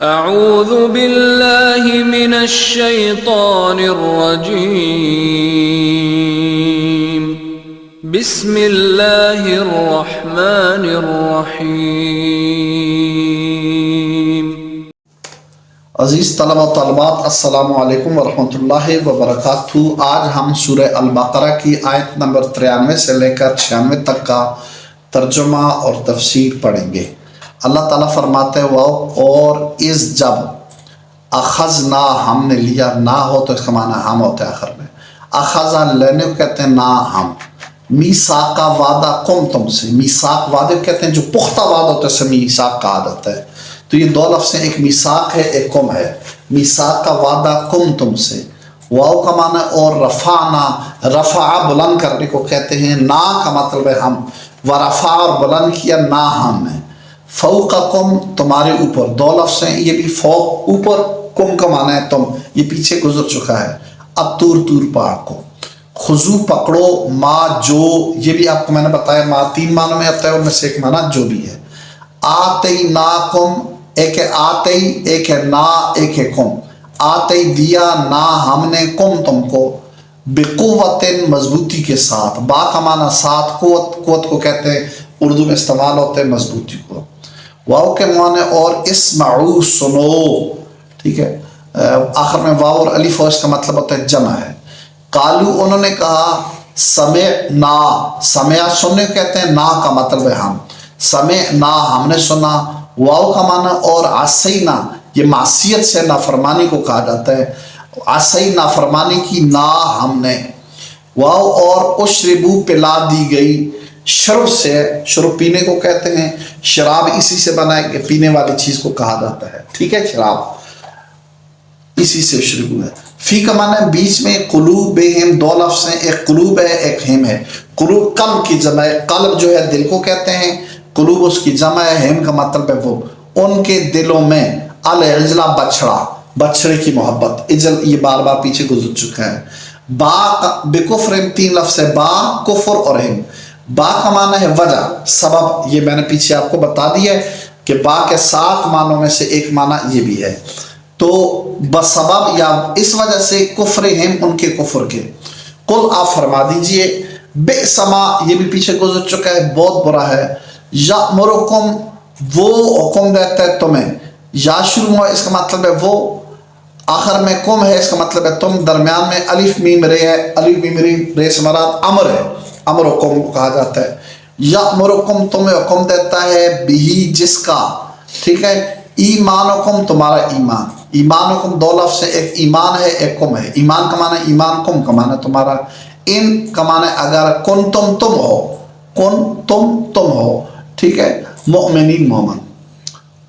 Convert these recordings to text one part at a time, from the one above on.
اعوذ باللہ من الشیطان الرجیم بسم اللہ الرحمن الرحیم۔ عزیز طلبہ و طالبات، السلام علیکم ورحمۃ اللہ وبرکاتہ۔ آج ہم سورہ البقرہ کی آیت نمبر 93 سے لے کر 96 تک کا ترجمہ اور تفسیر پڑھیں گے۔ اللہ تعالیٰ فرماتے ہیں اور اس جب اخذنا ہم نے لیا، نہ ہو تو اس کا معنی ہم ہوتا ہے آخر میں، اخذا لینے کو کہتے ہیں نہ ہم، میثاق کا وعدہ کم تم سے، میثاق وعدے کو کہتے ہیں جو پختہ وعدہ ہوتا ہے، اسے میثاق کہا جاتا ہے۔ تو یہ دو لفظ ہیں، ایک میثاق ہے ایک کم ہے۔ میثاق کا وعدہ کم تم سے، واو کا معنی اور رفعنا، رفع بلند کرنے کو کہتے ہیں، نا کا مطلب ہے ہم، ورفع اور بلند کیا نا ہم نے، فوقکم تمہارے اوپر، دو لفظ ہیں، یہ بھی فوق اوپر، کم کا معنی ہے تم، یہ پیچھے گزر چکا ہے، الطور طور پہاڑ کو، خضو پکڑو، ما جو، یہ بھی آپ کو میں نے بتایا ما تین معنوں میں آتا ہے، ان میں سے ایک معنی جو بھی ہے۔ آتیناکم، ایک ہے آتی، ایک ہے نا، ایک ہے کم۔ آتی دیا، نا ہم نے، کم تم کو، بقوت مضبوطی کے ساتھ، با کا معنی ساتھ، قوت، قوت کو کہتے ہیں اردو میں استعمال ہوتے ہیں مضبوطی کو، واو کے معنی اور اسمعو سنو، ٹھیک ہے، آخر میں واو اور الف ہو، اس کا مطلب ہوتا ہے جمع ہے۔ قالو انہوں نے کہا، سمعنا، سمع سننے کو کہتے ہیں، نا کا مطلب ہے ہم، سمعنا ہم نے سنا، واو کا معنی اور عصینا، یہ معصیت سے نافرمانی کو کہا جاتا ہے، عصی نافرمانی کی، نا ہم نے، واو اور اشربو پلا دی گئی، شرب سے، شرب پینے کو کہتے ہیں، شراب اسی سے بنا ہے کہ پینے والی چیز کو کہا جاتا ہے، ٹھیک ہے، شراب اسی سے شربو ہے۔ فی کا معنی ہے بیچ میں، قلوبہم دو لفظ ہیں، ایک قلوب ہے ایک ہم ہے، قلوب قلب کی جمع ہے، قلب جو ہے دل کو کہتے ہیں، قلوب اس کی جمع ہے، ہم کا مطلب ہے وہ، ان کے دلوں میں، العجلہ بچڑا، بچڑے کی محبت، اجل یہ بار بار پیچھے گزر چکا ہے۔ با بکفر تین لفظ ہے، با کفر اور ہم، با کا معنی ہے وجہ، سبب، یہ میں نے پیچھے آپ کو بتا دیا ہے کہ با کے 7 معنوں میں سے ایک معنی یہ بھی ہے، تو بسبب یا اس وجہ سے کفر ہم، ان کے کفر کے، قل آپ فرما دیجئے، بئس ما، یہ بھی پیچھے گزر چکا ہے، بہت برا ہے، یأمرکم وہ حکم دیتا ہے تمہیں، یا شروع میں اس کا مطلب ہے وہ، آخر میں کم ہے اس کا مطلب ہے تم، درمیان میں الف میم رے ہے، الف میم رے سے مراد امر ہے، امر حکم کو کہا جاتا ہے۔ یأمرکم تمہیں حکم دیتا ہے، بھی جس کا، ٹھیک ہے، ایمانکم تمہارا ایمان، ایمانکم دو لفظ ہے، ایک ایمان ہے ایک کم ہے، ایمان کا معنی ایمان، کم کا معنی تمہارا، ان کا معنی اگر کن تم ہو، کن تم ہو، ٹھیک ہے، مؤمنین مومن۔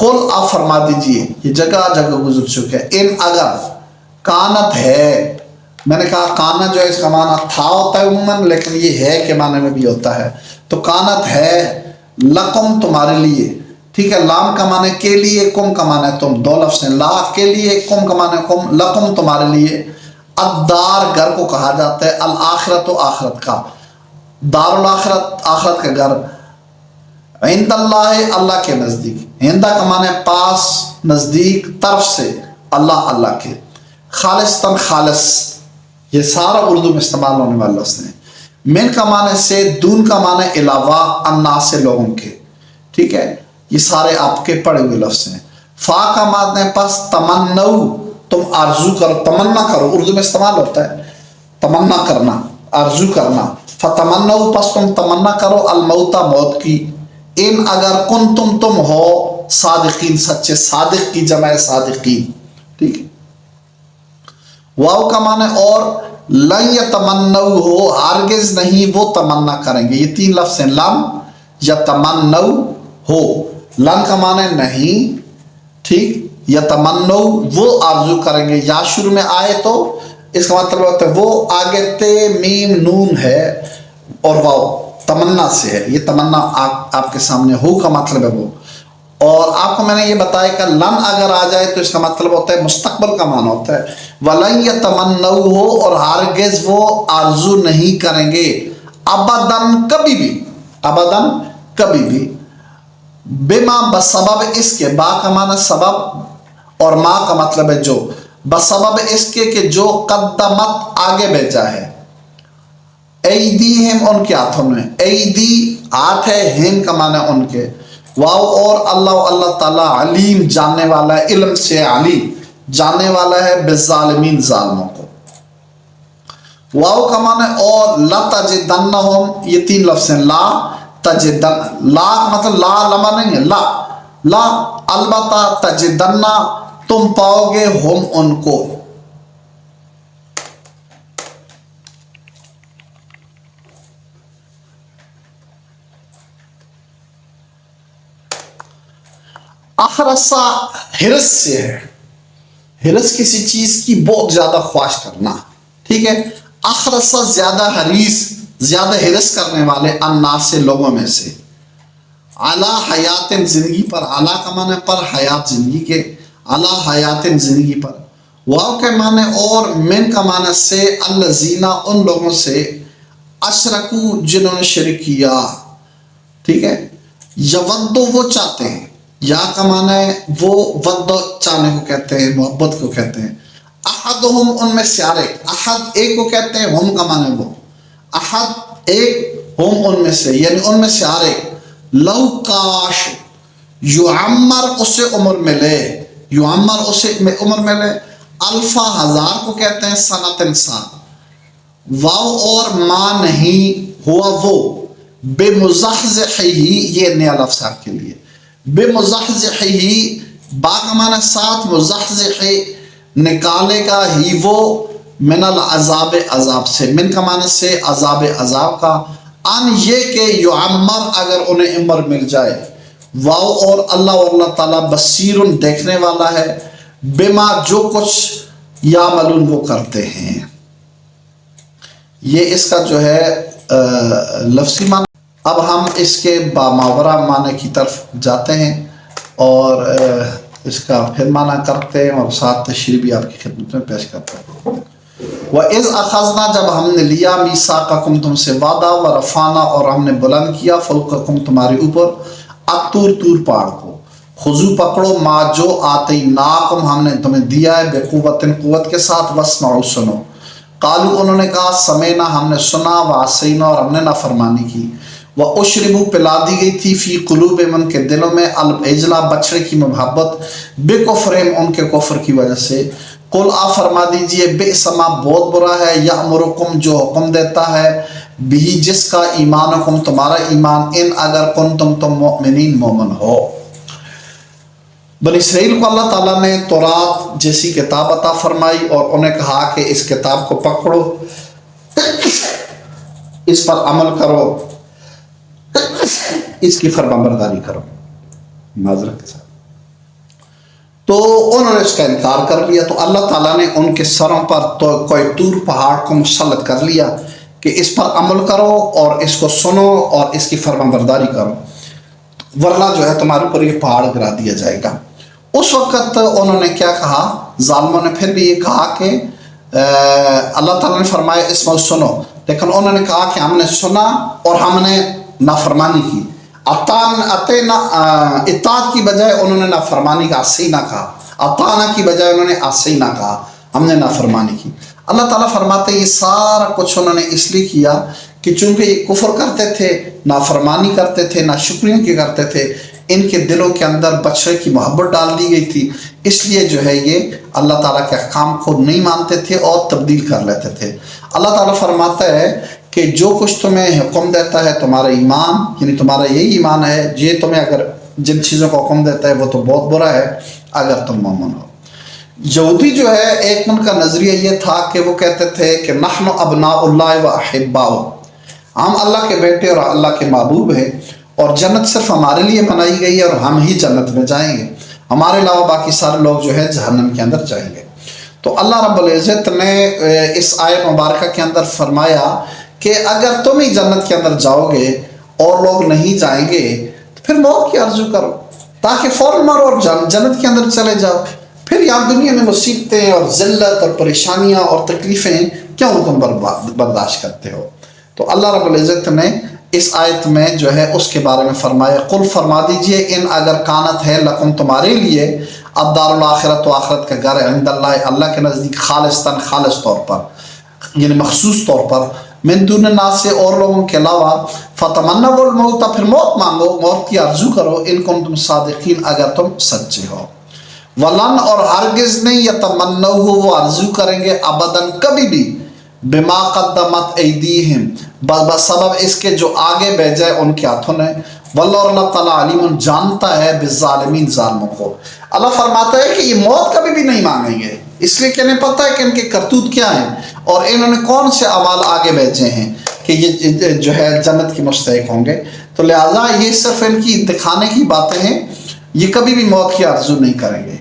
قل آپ فرما دیجئے، یہ جگہ جگہ گزر چکے ہیں، ان اگر کانت ہے، میں نے کہا کانا جو ہے اس کا معنی تھا ہوتا ہے عموماً، لیکن یہ ہے کے معنی میں بھی ہوتا ہے، تو کانت ہے، لکم تمہارے لیے، ٹھیک ہے، لام کا معنی کے لیے، کم کا معنی تم، دو لفظ ہیں، لا کے لیے، کم کا معنی کم، لکم تمہارے لیے، الدار گھر کو کہا جاتا ہے، الآخرت و آخرت کا، دار الاخرت آخرت کا گھر، عند اللہ اللہ کے نزدیک، ہندہ کا معنی پاس، نزدیک، طرف سے، اللہ اللہ کے، خالصتاً خالص، یہ سارا اردو میں استعمال ہونے والا لفظ ہے، من کا معنی سے، دون کا معنی علاوہ، الناس سے لوگوں کے، ٹھیک ہے، یہ سارے آپ کے پڑھے ہوئے لفظ ہیں۔ فا کا معنی پس، تمنو تم آرزو کرو، تمنا کرو، اردو میں استعمال ہوتا ہے تمنا کرنا، آرزو کرنا، فتمنو پس تم تمنا کرو، الموت موت کی، ان اگر کن تم ہو، صادقین سچے، صادق کی جمع ہے صادقین، ٹھیک ہے۔ واو کا معنی اور، لن یتمنو ہو، ہرگز نہیں وہ تمنا کریں گے، یہ تین لفظ ہیں، لن یتمنو ہو، لن کا معنی نہیں، ٹھیک، یتمنو وہ آرزو کریں گے، یا شروع میں آئے تو اس کا مطلب ہوتا ہے وہ، آگے تے میم نون ہے اور واو تمنا سے ہے، یہ تمنا آپ کے سامنے، ہو کا مطلب ہے وہ، اور آپ کو میں نے یہ بتایا کہ لن اگر آ جائے تو اس کا مطلب ہوتا ہے مستقبل کا معنی ہوتا ہے، وَلَن يَتَمَنَّوْهُ اور ہرگز وہ آرزو نہیں کریں گے، ابداً کبھی بھی، ابداً کبھی بھی، بما بسبب اس کے، با کا معنی سبب اور ما کا مطلب ہے جو، بسبب اس کے کہ جو قدمت آگے بھیجا ہے، ایدیہم ان کے ہاتھوں میں، ایدی ہاتھ ہے، ہم کا معنی ان کے، واو اور اللہ تعالیٰ علیم جاننے والا ہے، علم سے علیم جاننے والا ہے بالظالمین ظالموں کو۔ واو کا معنی اور لتجدنہم، یہ تین لفظ ہیں، لا تجدن، لا مطلب لا لما نہیں ہے، لا البتہ تجدنہ تم پاؤ گے ہم ان کو، احرسا ہرس سے ہے، ہرس کسی چیز کی بہت زیادہ خواہش کرنا، ٹھیک ہے، احرسا زیادہ حریص، زیادہ ہرس کرنے والے، الناس سے لوگوں میں سے، علی حیات زندگی پر، علی کا معنی پر، حیات زندگی کے، علی حیات زندگی پر، واو کے معنی اور، من کا معنی سے، الذین ان لوگوں سے، اشرکو جنہوں نے شرک کیا، ٹھیک ہے، یودو وہ چاہتے ہیں، یا کا معنی ہے وہ، ود چاہنے کو کہتے ہیں، محبت کو کہتے ہیں، احدہم ان میں سے ہر ایک، احد ایک کو کہتے ہیں، ہم کا معنی وہ، احد ایک، ہم ان میں سے، یعنی ان میں سے ہر ایک، لو کاش یعمر اسے عمر ملے، یعمر اسے عمر ملے، الفا ہزار کو کہتے ہیں، سنتن سال، واو اور ما نہیں، ہوا وہ، بے مزحزحی، یہ نیا لفظ آپ کے لیے، بے مزحزحی، با کا معنی ساتھ، مزحزحی نکالے گا ہی وہ، من العذاب عذاب سے، من کا معنی سے عذاب عذاب کا، ان یہ کہ یعمر اگر انہیں عمر مل جائے، واو اور اللہ تعالیٰ بصیر دیکھنے والا ہے، بما جو کچھ یعملون وہ کرتے ہیں۔ یہ اس کا جو ہے لفظی معنی۔ اب ہم اس کے باماورہ معنی کی طرف جاتے ہیں اور اس کا پھر معنی کرتے ہیں اور ساتھ تشریح بھی آپ کی خدمت میں پیش کرتے ہیں۔ وَإِذْ أَخَذْنَا جب ہم نے لیا مِيثَاقَكُمْ تم سے وعدہ، وَرَفَعْنَا اور ہم نے بلند کیا، فَوْقَكُمْ تمہارے اوپر، الطور طور پہاڑ کو، خذو پکڑو، ما جو آتَيْنَاكُمْ ہم نے تمہیں دیا ہے، بِقُوَّةٍ قوت کے ساتھ، وَاسْمَعُوا سنو، قالوا انہوں نے کہا، سمعنا ہم نے سنا، وَعَصَيْنَا اور ہم نے نافرمانی کی، وَأُشْرِبُوا پلا دی گئی تھی، فی قلوبہم ان کے دلوں میں، العجلہ بچڑے کی محبت، بکفرہم ان کے کفر کی وجہ سے، قل آپ فرما دیجئے، بئس ما بہت برا ہے، یأمرکم جو حکم دیتا ہے، بھی جس کا، ایمانکم تمہارا ایمان، ان اگر کنتم تم مؤمنین مومن ہو۔ بنی اسرائیل کو اللہ تعالیٰ نے تورات جیسی کتاب عطا فرمائی اور انہیں کہا کہ اس کتاب کو پکڑو، اس پر عمل کرو، اس کی فرمانبرداری کرو، معذرت کے ساتھ۔ تو انہوں نے اس کا انکار کر لیا، تو اللہ تعالیٰ نے ان کے سروں پر تو کوئی طور پہاڑ کو مسلط کر لیا کہ اس پر عمل کرو اور اس کو سنو اور اس کی فرمانبرداری کرو، ورنہ جو ہے تمہارے اوپر یہ پہاڑ گرا دیا جائے گا۔ اس وقت انہوں نے کیا کہا، ظالموں نے پھر بھی یہ کہا کہ اللہ تعالیٰ نے فرمایا اس میں سنو، لیکن انہوں نے کہا کہ ہم نے سنا اور ہم نے نافرمانی کی، اطاعت کی بجائے انہوں نے نافرمانی کا عصینا کہا، اطاعنا کی بجائے انہوں نے عصینا کہا، ہم نے نافرمانی کی۔ اللہ تعالیٰ فرماتے ہیں یہ سارا کچھ انہوں نے اس لیے کیا کہ چونکہ یہ کفر کرتے تھے، نافرمانی کرتے تھے، ناشکریوں کی کرتے تھے، ان کے دلوں کے اندر بچڑے کی محبت ڈال دی گئی تھی، اس لیے جو ہے یہ اللہ تعالیٰ کے احکام کو نہیں مانتے تھے اور تبدیل کر لیتے تھے۔ اللہ تعالیٰ فرماتا ہے کہ جو کچھ تمہیں حکم دیتا ہے تمہارا ایمان، یعنی تمہارا یہی ایمان ہے، یہ تمہیں اگر جن چیزوں کو حکم دیتا ہے وہ تو بہت برا ہے اگر تم مومن ہو۔ یہودی جو ہے ایک ان کا نظریہ یہ تھا کہ وہ کہتے تھے کہ نحن ابناء اللہ و احباؤ، ہم اللہ کے بیٹے اور اللہ کے محبوب ہیں، اور جنت صرف ہمارے لیے بنائی گئی ہے اور ہم ہی جنت میں جائیں گے، ہمارے علاوہ باقی سارے لوگ جو ہے جہنم کے اندر جائیں گے۔ تو اللہ رب العزت نے اس آیت مبارکہ کے اندر فرمایا کہ اگر تم ہی جنت کے اندر جاؤ گے اور لوگ نہیں جائیں گے تو پھر موت کی آرزو کرو تاکہ فوراً مرو اور جنت کے اندر چلے جاؤ، پھر یہاں دنیا میں مصیبتیں اور ذلت اور پریشانیاں اور تکلیفیں کیوں تم برداشت کرتے ہو۔ تو اللہ رب العزت نے اس آیت میں جو ہے اس کے بارے میں فرمایا، قل فرما دیجئے، ان اگر کانت ہے لکم تمہارے لیے، الدار الآخرت و آخرت کا گھر ہے عند اللہ اللہ کے نزدیک خالصتاً خالص طور پر یعنی مخصوص طور پر من دون الناس سے اور لوگوں کے علاوہ فتمنوا الموت پھر موت مانگو موت کی آرزو کرو ان کنتم صادقین اگر تم سچے ہو ولن اور ہرگز نہیں یتمنوہ وہ آرزو کریں گے ابداً کبھی بھی بما قدمت ایدیہم بسبب اس کے جو آگے بھیجا ہے ان کے ہاتھوں نے واللہ اور اللہ تعالیٰ علیم جانتا ہے بالظالمین ظالموں کو اللہ فرماتا ہے کہ یہ موت کبھی بھی نہیں مانگیں گے اس لیے کہ انہیں پتہ ہے کہ ان کے کرتوت کیا ہیں اور انہوں نے کون سے اعمال آگے بھیجے ہیں کہ یہ جو ہے جنت کے مستحق ہوں گے تو لہٰذا یہ صرف ان کی دکھانے کی باتیں ہیں یہ کبھی بھی موت کی آرزو نہیں کریں گے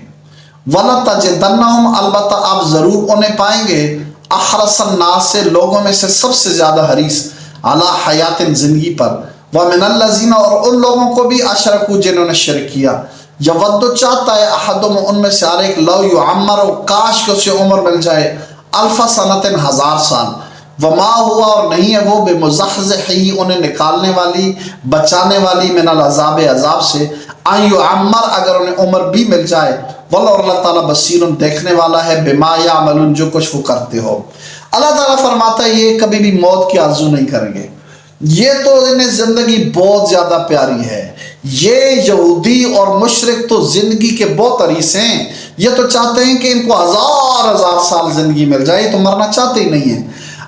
وَلَتَجِدَنَّهُمْ البتہ آپ ضرور انہیں پائیں گے احرص الناس سے لوگوں میں سے سب سے زیادہ حریص علی حیات زندگی پر وَمِنَ الَّذِينَ اور ان لوگوں کو بھی اشرکوا جنہوں نے شرک کیا یود چاہتا ہے احدہم ان میں سے ہر ایک لو یعمر کاش کہ اسے عمر مل جائے الف سنت 1000 سال وما ہوا اور نہیں ہے وہ بمزحزحی انہیں نکالنے والی بچانے والی من العذاب عذاب سے ان یعمر اگر انہیں عمر بھی مل جائے واللہ اللہ تعالیٰ بصیر دیکھنے والا ہے بما یعملون جو کچھ وہ کرتے ہو اللہ تعالیٰ فرماتا ہے یہ کبھی بھی موت کی آرزو نہیں کریں گے یہ تو انہیں زندگی بہت زیادہ پیاری ہے یہ یہودی اور مشرک تو زندگی کے بہت حریص ہیں یہ تو چاہتے ہیں کہ ان کو 1000 سال زندگی مل جائے تو مرنا چاہتے ہی نہیں ہیں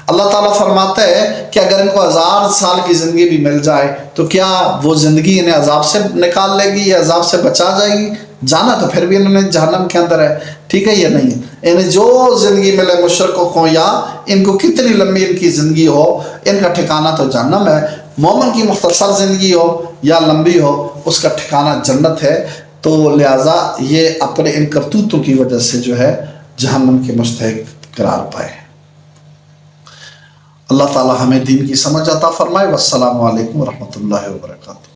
اللہ تعالیٰ فرماتا ہے کہ اگر ان کو 1000 سال کی زندگی بھی مل جائے تو کیا وہ زندگی انہیں عذاب سے نکال لے گی یا عذاب سے بچا جائے گی جانا تو پھر بھی انہوں نے جہنم کے اندر ہے ٹھیک ہے یہ نہیں ہے انہیں جو زندگی ملے مشرکوں کو یا ان کو کتنی لمبی ان کی زندگی ہو ان کا ٹھکانہ تو جہنم ہے مومن کی مختصر زندگی ہو یا لمبی ہو اس کا ٹھکانہ جنت ہے تو لہٰذا یہ اپنے ان کرتوتوں کی وجہ سے جو ہے جہنم کے مستحق قرار پائے اللہ تعالی ہمیں دین کی سمجھ عطا فرمائے والسلام علیکم ورحمۃ اللہ وبرکاتہ